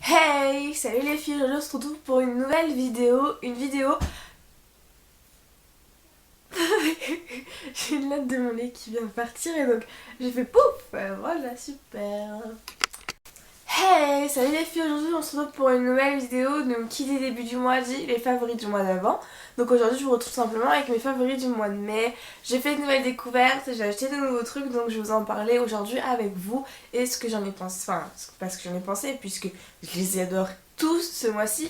Hey, salut les filles, aujourd'hui on se retrouve pour une nouvelle vidéo. J'ai une lettre de mon lait qui vient de partir et donc j'ai fait pouf, voilà, super. Hey, salut les filles, aujourd'hui on se retrouve pour une nouvelle vidéo. Donc qui dit début du mois dit les favoris du mois d'avant. Donc aujourd'hui je vous retrouve simplement avec mes favoris du mois de mai. J'ai fait de nouvelles découvertes, j'ai acheté de nouveaux trucs, donc je vais vous en parler aujourd'hui avec vous. Et ce que j'en ai pensé, enfin pas ce que j'en ai pensé puisque je les adore tous ce mois-ci.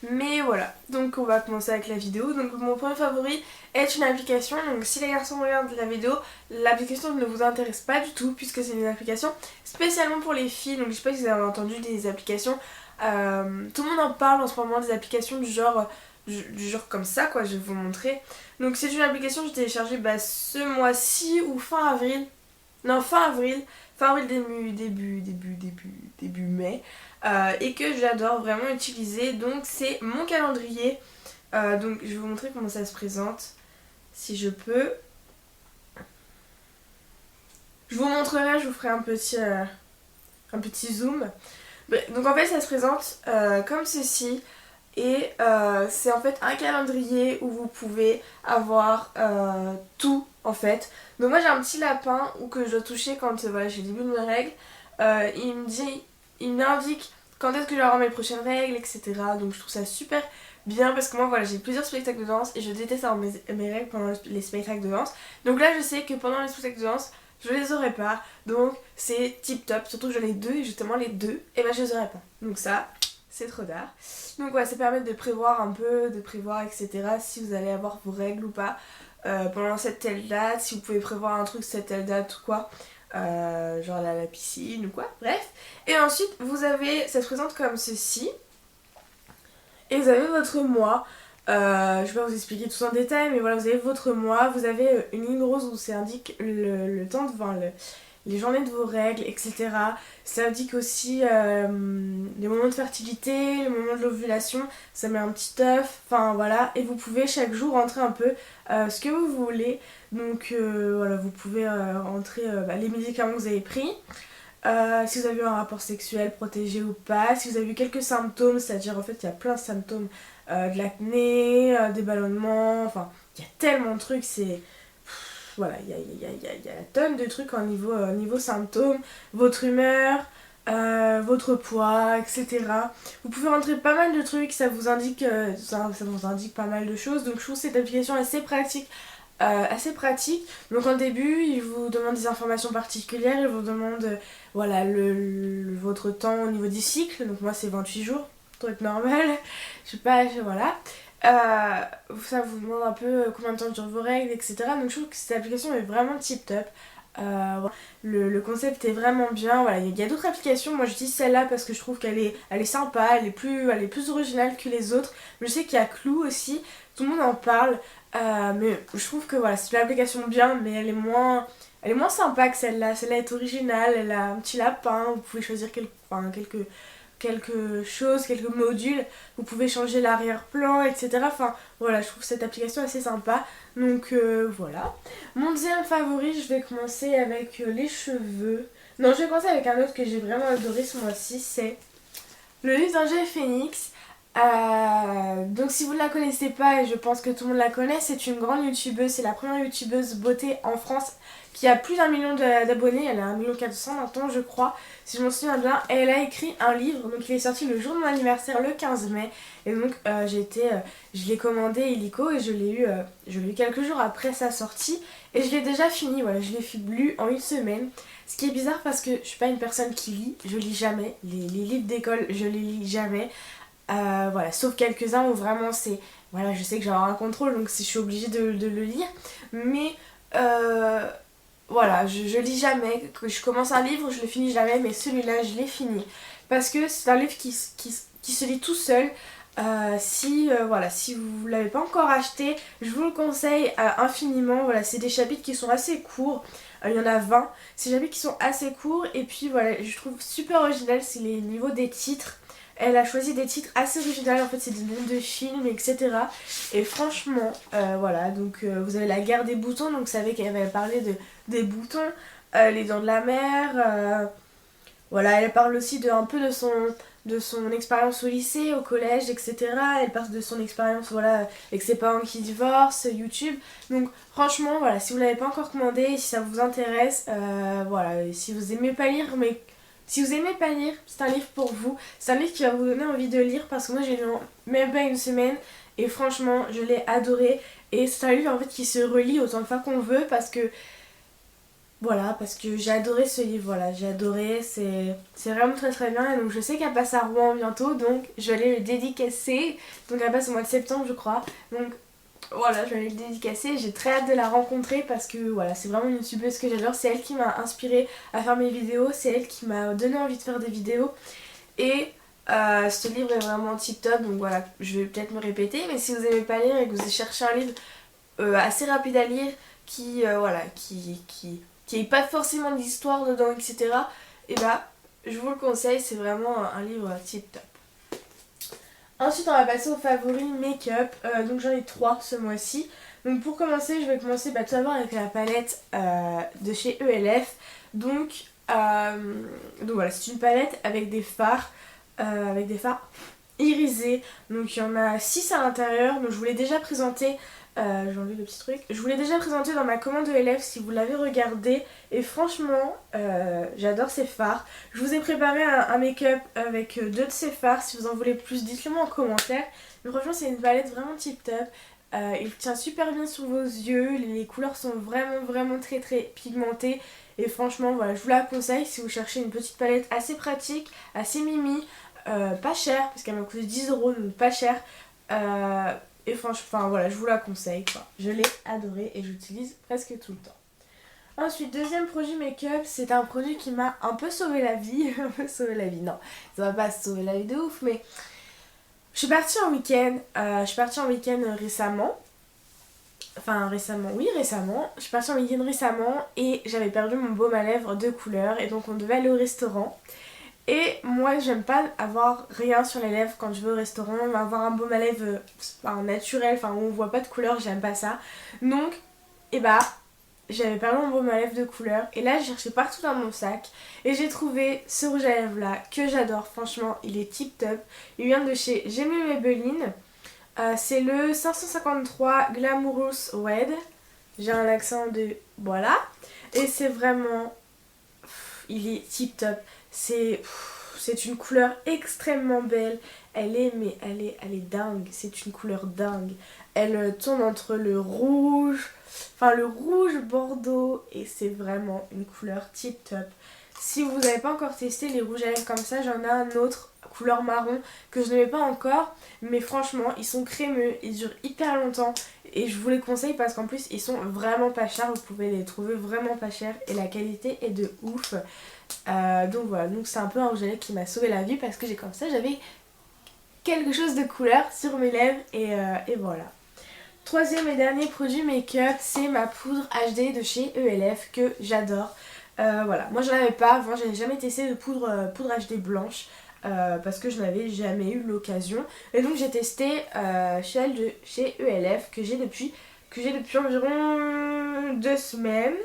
Mais voilà, donc on va commencer avec la vidéo. Donc mon premier favori est une application. Donc si les garçons regardent la vidéo, l'application ne vous intéresse pas du tout puisque c'est une application spécialement pour les filles. Donc je sais pas si vous avez entendu des applications, tout le monde en parle en ce moment, des applications du genre comme ça quoi, je vais vous montrer. Donc c'est une application que j'ai téléchargée ce mois-ci ou fin avril. Non, fin avril début mai, et que j'adore vraiment utiliser. Donc c'est mon calendrier. Donc je vais vous montrer comment ça se présente si je peux. Je vous montrerai, je vous ferai un petit zoom. Donc en fait ça se présente comme ceci. Et c'est en fait un calendrier où vous pouvez avoir tout en fait. Donc moi j'ai un petit lapin où que je dois toucher quand voilà, j'ai le début de mes règles. Il m'indique quand est-ce que je vais avoir mes prochaines règles, etc. Donc je trouve ça super bien parce que moi voilà, j'ai plusieurs spectacles de danse et je déteste avoir mes règles pendant les spectacles de danse. Donc là je sais que pendant les spectacles de danse je les aurai pas, donc c'est tip top, surtout que j'en ai deux et justement les deux, et ben je les aurai pas. Donc ça, c'est trop tard. Donc voilà, ça permet de prévoir un peu, de prévoir etc. si vous allez avoir vos règles ou pas pendant cette telle date, si vous pouvez prévoir un truc cette telle date ou quoi, genre aller à la piscine ou quoi, bref. Et ensuite vous avez, ça se présente comme ceci, et vous avez votre mois. Je vais pas vous expliquer tout ça en détail, mais voilà, vous avez votre mois, vous avez une ligne rose où ça indique le temps de, enfin, les journées de vos règles, etc. Ça indique aussi les moments de fertilité, les moments de l'ovulation, ça met un petit œuf, enfin voilà, et vous pouvez chaque jour rentrer un peu ce que vous voulez. Donc voilà, vous pouvez rentrer les médicaments que vous avez pris. Si vous avez eu un rapport sexuel protégé ou pas, si vous avez eu quelques symptômes, c'est-à-dire en fait il y a plein de symptômes, de l'acné, des ballonnements, enfin il y a tellement de trucs, c'est... Voilà, il y a la tonne de trucs en niveau symptômes, votre humeur, votre poids, etc. Vous pouvez rentrer pas mal de trucs, ça vous indique, ça vous indique pas mal de choses, donc je trouve cette application assez pratique. Donc en début, il vous demande des informations particulières, il vous demande voilà, votre temps au niveau du cycle, donc moi c'est 28 jours, truc normal, je sais pas, voilà. Ça vous demande un peu combien de temps durent vos règles, etc. Donc je trouve que cette application est vraiment tip top. Voilà. Le concept est vraiment bien. Voilà, il y a d'autres applications. Moi j'utilise celle-là parce que je trouve elle est sympa, elle est plus originale que les autres. Je sais qu'il y a Clou aussi, tout le monde en parle. Mais je trouve que voilà, c'est une application bien, mais elle est moins sympa que celle-là. Celle-là est originale, elle a un petit lapin, vous pouvez choisir quelques choses, quelques modules, vous pouvez changer l'arrière-plan, etc. Enfin voilà, je trouve cette application assez sympa. Donc voilà. Mon deuxième favori, je vais commencer avec les cheveux. Non, je vais commencer avec un autre que j'ai vraiment adoré ce mois-ci, c'est le livre d'Angèle Phoenix. Donc si vous ne la connaissez pas, et je pense que tout le monde la connaît, c'est une grande youtubeuse, c'est la première youtubeuse beauté en France qui a plus d'1 million d'abonnés, elle a 1,4 million maintenant je crois, si je m'en souviens bien, et elle a écrit un livre, donc il est sorti le jour de mon anniversaire, le 15 mai, et donc je l'ai commandé illico et je l'ai eu quelques jours après sa sortie, et je l'ai déjà fini, voilà, je l'ai lu en une semaine. Ce qui est bizarre parce que je suis pas une personne qui lit, je lis jamais, les livres d'école je les lis jamais. Voilà, sauf quelques-uns où vraiment c'est... Voilà, je sais que j'ai un contrôle, donc si je suis obligée de le lire. Mais voilà, je lis jamais. Quand je commence un livre, je le finis jamais, mais celui-là, je l'ai fini. Parce que c'est un livre qui se lit tout seul. Voilà, si vous ne l'avez pas encore acheté, je vous le conseille infiniment. Voilà, c'est des chapitres qui sont assez courts. Il y en a 20. C'est des chapitres qui sont assez courts. Et puis voilà, je trouve super original, c'est les niveaux des titres. Elle a choisi des titres assez originaux, en fait c'est des noms de films, etc. Et franchement, voilà, donc vous avez la guerre des boutons, donc vous savez qu'elle avait parlé des boutons, les dents de la mer, voilà, elle parle aussi un peu de son expérience au lycée, au collège, etc. Elle parle de son expérience voilà, avec ses parents qui divorcent, YouTube. Donc franchement, voilà, si vous ne l'avez pas encore commandé, si ça vous intéresse, voilà, et si vous aimez pas lire, mais si vous aimez pas lire, c'est un livre pour vous. C'est un livre qui va vous donner envie de lire parce que moi j'ai lu en même pas une semaine et franchement, je l'ai adoré. Et c'est un livre en fait qui se relit autant de fois qu'on veut parce que voilà, parce que j'ai adoré ce livre, voilà, j'ai adoré, c'est vraiment très très bien. Et donc je sais qu'elle passe à Rouen bientôt, donc je vais aller le dédicacer. Donc elle passe au mois de septembre je crois. Donc voilà, je vais aller le dédicacer. J'ai très hâte de la rencontrer parce que voilà, c'est vraiment une youtubeuse que j'adore. C'est elle qui m'a inspirée à faire mes vidéos, c'est elle qui m'a donné envie de faire des vidéos. Et ce livre est vraiment tip top, donc voilà, je vais peut-être me répéter. Mais si vous aimez pas lire et que vous cherchez un livre assez rapide à lire, voilà, qui est pas forcément d'histoire dedans, etc. Et bah, je vous le conseille, c'est vraiment un livre tip top. Ensuite, on va passer aux favoris make-up. Donc j'en ai 3 ce mois-ci. Donc pour commencer, je vais commencer tout d'abord avec la palette de chez ELF. Donc voilà, c'est une palette avec des fards irisés. Donc il y en a 6 à l'intérieur. Donc je vous l'ai déjà présenté. J'ai enlevé le petit truc. Je vous l'ai déjà présenté dans ma commande ELF si vous l'avez regardé. Et franchement, j'adore ces fards. Je vous ai préparé un make-up avec 2 de ces fards. Si vous en voulez plus, dites-le moi en commentaire. Mais franchement, c'est une palette vraiment tip top. Il tient super bien sur vos yeux. Les couleurs sont vraiment très très pigmentées. Et franchement, voilà, je vous la conseille si vous cherchez une petite palette assez pratique, assez mimi, pas chère, parce qu'elle m'a coûté 10 €, donc pas cher. Et franchement, enfin voilà, je vous la conseille quoi. Je l'ai adoré et j'utilise presque tout le temps. Ensuite, deuxième produit make-up, c'est un produit qui m'a un peu sauvé la vie. Un peu sauvé la vie, non, ça va pas sauver la vie de ouf, mais je suis partie en week-end. Récemment. Enfin récemment, oui récemment. Je suis partie en week-end récemment et j'avais perdu mon baume à lèvres de couleur et donc on devait aller au restaurant. Et moi j'aime pas avoir rien sur les lèvres quand je vais au restaurant, avoir un baume à lèvres naturel, enfin où on voit pas de couleur, j'aime pas ça. Donc, et bah, j'avais perdu mon baume à lèvres de couleur et là j'ai cherché partout dans mon sac et j'ai trouvé ce rouge à lèvres là que j'adore, franchement il est tip top. Il vient de chez Jamie Maybelline. C'est le 553 Glamorous Red. J'ai un accent de voilà. Et c'est vraiment... il est tip top. C'est une couleur extrêmement belle. Elle est dingue. C'est une couleur dingue. Elle tourne entre le rouge, enfin le rouge bordeaux. Et c'est vraiment une couleur tip top. Si vous n'avez pas encore testé les rouges à lèvres comme ça, j'en ai un autre couleur marron que je ne mets pas encore, mais franchement ils sont crémeux, ils durent hyper longtemps et je vous les conseille parce qu'en plus ils sont vraiment pas chers, vous pouvez les trouver vraiment pas chers et la qualité est de ouf. Donc voilà, donc c'est un peu un rouge à lèvres qui m'a sauvé la vie parce que j'ai comme ça, j'avais quelque chose de couleur sur mes lèvres et voilà. Troisième et dernier produit make-up, c'est ma poudre HD de chez ELF que j'adore. Voilà, moi j'en avais pas avant, j'avais jamais testé de poudre HD blanche parce que je n'avais jamais eu l'occasion. Et donc j'ai testé celle de chez ELF que j'ai depuis environ 2 semaines.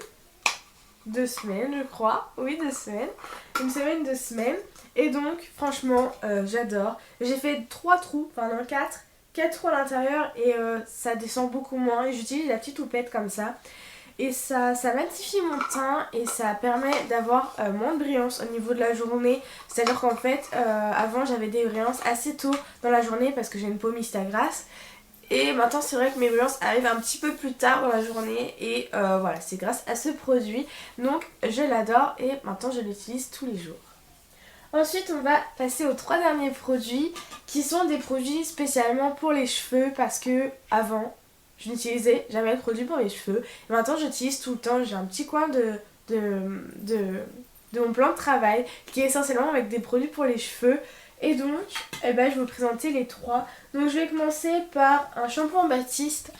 2 semaines je crois, oui 2 semaines. Une semaine, 2 semaines. Et donc franchement j'adore. J'ai fait 3 trous, enfin non 4 trous à l'intérieur et ça descend beaucoup moins. Et j'utilise la petite houppette comme ça. Et ça magnifie mon teint et ça permet d'avoir moins de brillance au niveau de la journée. C'est-à-dire qu'en fait, avant j'avais des brillances assez tôt dans la journée parce que j'ai une peau mixte grasse. Et maintenant c'est vrai que mes brillances arrivent un petit peu plus tard dans la journée. Et voilà, c'est grâce à ce produit. Donc je l'adore et maintenant je l'utilise tous les jours. Ensuite on va passer aux 3 derniers produits qui sont des produits spécialement pour les cheveux parce que avant... je n'utilisais jamais de produit pour mes cheveux. Et maintenant j'utilise tout le temps. J'ai un petit coin de mon plan de travail qui est essentiellement avec des produits pour les cheveux. Et donc je vais vous présenter les 3. Donc je vais commencer par un shampoing Baptiste.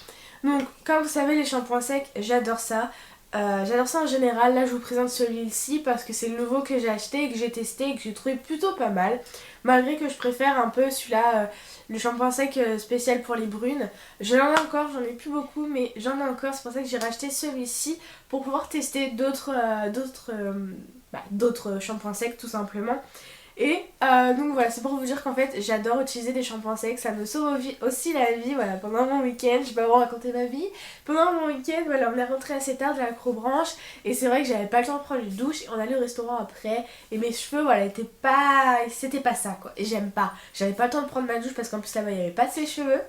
Donc comme vous savez les shampoings secs j'adore ça. J'adore ça en général. Là je vous présente celui-ci parce que c'est le nouveau que j'ai acheté et que j'ai testé et que j'ai trouvé plutôt pas mal. Malgré que je préfère un peu celui-là, le shampoing sec spécial pour les brunes. J'en ai encore, j'en ai plus beaucoup mais j'en ai encore. C'est pour ça que j'ai racheté celui-ci pour pouvoir tester d'autres shampoings secs tout simplement. Et donc voilà, c'est pour vous dire qu'en fait j'adore utiliser des shampoings secs, ça me sauve aussi la vie. Voilà, pendant mon week-end, je vais pas vous raconter ma vie. Pendant mon week-end, voilà, on est rentré assez tard de l'acrobranche et c'est vrai que j'avais pas le temps de prendre une douche et on allait au restaurant après et mes cheveux, voilà, c'était pas ça quoi. Et j'aime pas, j'avais pas le temps de prendre ma douche parce qu'en plus là-bas il y avait pas de sèche-cheveux.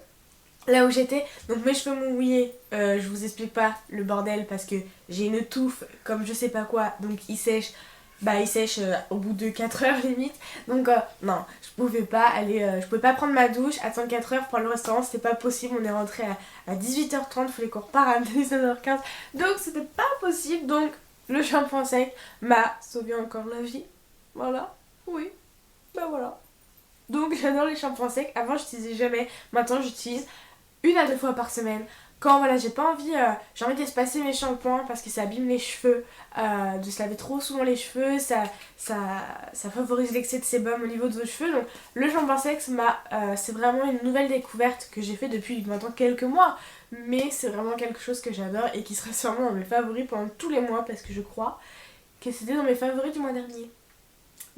Là où j'étais, donc mes cheveux m'ont mouillé, je vous explique pas le bordel parce que j'ai une touffe comme je sais pas quoi, donc ils sèchent. Bah il sèche au bout de 4 heures limite. Donc non, je pouvais pas aller, je pouvais pas prendre ma douche, attendre 4 heures pour aller au restaurant, c'était pas possible. On est rentré à 18h30, fallait qu'on repart à 19h15. Donc c'était pas possible. Donc le shampoing sec m'a sauvé encore la vie. Voilà, oui, bah voilà. Donc j'adore les shampoings secs. Avant j'utilisais jamais, maintenant j'utilise 1 à 2 fois par semaine. Quand voilà, j'ai envie d'espacer mes shampoings parce que ça abîme les cheveux, de se laver trop souvent les cheveux, ça favorise l'excès de sébum au niveau de vos cheveux. Donc le shampoing sec, c'est vraiment une nouvelle découverte que j'ai fait depuis maintenant quelques mois. Mais c'est vraiment quelque chose que j'adore et qui sera sûrement dans mes favoris pendant tous les mois parce que je crois que c'était dans mes favoris du mois dernier.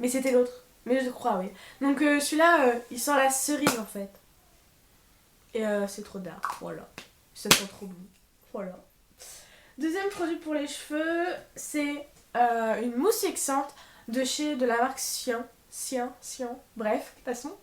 Mais c'était l'autre. Mais je crois, oui. Donc celui-là, il sent la cerise en fait. Et c'est trop dark, voilà. Ça sent trop bon. Voilà. Deuxième produit pour les cheveux, c'est une mousse fixante de la marque Sien, bref, passons.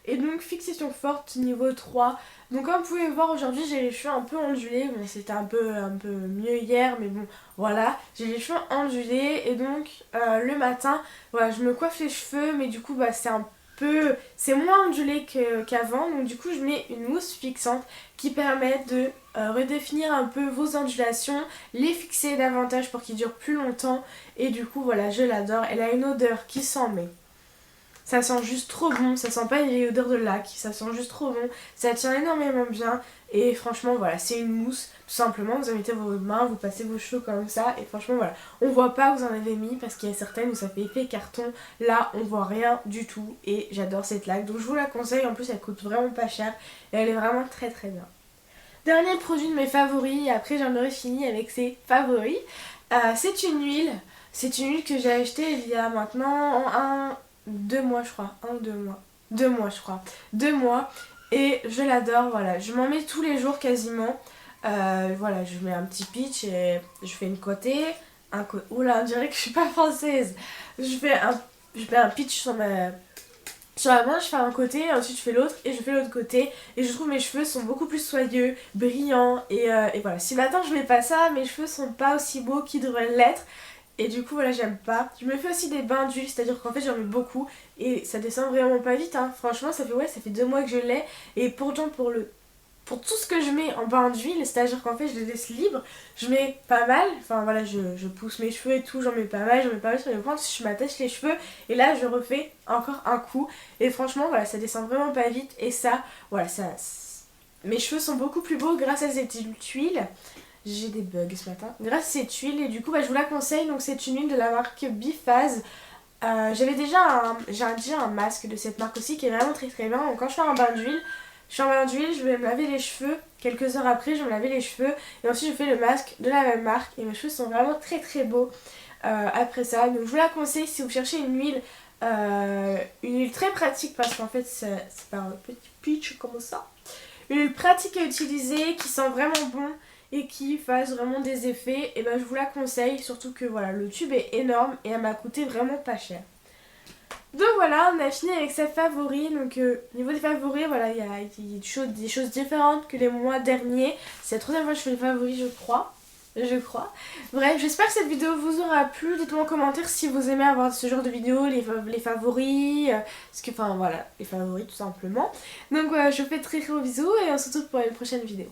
Et donc fixation forte niveau 3. Donc comme vous pouvez voir aujourd'hui j'ai les cheveux un peu ondulés. Bon c'était un peu mieux hier mais bon voilà. J'ai les cheveux ondulés et donc le matin voilà je me coiffe les cheveux mais du coup bah c'est moins ondulé qu'avant. Donc du coup je mets une mousse fixante qui permet de redéfinir un peu vos ondulations, les fixer davantage pour qu'ils durent plus longtemps. Et du coup voilà je l'adore. Elle a une odeur qui sent mais... Ça sent juste trop bon, ça sent pas une vieille odeur de lac, ça sent juste trop bon, ça tient énormément bien et franchement voilà, c'est une mousse, tout simplement, vous en mettez vos mains, vous passez vos cheveux comme ça et franchement voilà, on voit pas où vous en avez mis parce qu'il y a certaines où ça fait effet carton, là on voit rien du tout et j'adore cette laque, donc je vous la conseille, en plus elle coûte vraiment pas cher et elle est vraiment très très bien. Dernier produit de mes favoris, et après j'en aurai fini avec ces favoris, c'est une huile que j'ai achetée il y a maintenant 2 mois je crois, 1 ou 2 mois. 2 mois je crois. 2 mois. Et je l'adore, voilà. Je m'en mets tous les jours quasiment. Voilà, je mets un petit pitch et je fais une côté. Oula, on dirait que je suis pas française. Je fais un pitch sur la main, je fais un côté, ensuite je fais l'autre et je fais l'autre côté. Et je trouve que mes cheveux sont beaucoup plus soyeux, brillants. Et voilà, si maintenant je mets pas ça, mes cheveux sont pas aussi beaux qu'ils devraient l'être. Et du coup voilà j'aime pas. Je me fais aussi des bains d'huile, c'est-à-dire qu'en fait j'en mets beaucoup et ça descend vraiment pas vite hein. Franchement ça fait 2 mois que je l'ai et pourtant pour tout ce que je mets en bain d'huile, c'est-à-dire qu'en fait je les laisse libres, je mets pas mal, enfin voilà je pousse mes cheveux et tout, j'en mets pas mal sur les pointes, je m'attache les cheveux et là je refais encore un coup et franchement voilà ça descend vraiment pas vite et ça voilà mes cheveux sont beaucoup plus beaux grâce à cette huile. J'ai des bugs ce matin. Grâce à cette huile et du coup bah, je vous la conseille. Donc c'est une huile de la marque Biphase. J'ai déjà un masque de cette marque aussi qui est vraiment très très bien. Donc quand je fais un bain d'huile, je vais me laver les cheveux. Quelques heures après je vais me laver les cheveux. Et ensuite je fais le masque de la même marque. Et mes cheveux sont vraiment très très beaux après ça. Donc je vous la conseille si vous cherchez une huile très pratique parce qu'en fait c'est pas un petit pitch comme ça. Une huile pratique à utiliser qui sent vraiment bon et qui fasse vraiment des effets, et ben je vous la conseille, surtout que voilà le tube est énorme et elle m'a coûté vraiment pas cher. Donc voilà, on a fini avec ses favoris. Donc au niveau des favoris, voilà, il y a des choses différentes que les mois derniers. C'est la troisième fois que je fais les favoris, je crois. Bref, j'espère que cette vidéo vous aura plu. Dites-moi en commentaire si vous aimez avoir ce genre de vidéo, les favoris, parce que enfin voilà, les favoris tout simplement. Donc voilà, je vous fais très gros bisous et on se retrouve pour une prochaine vidéo.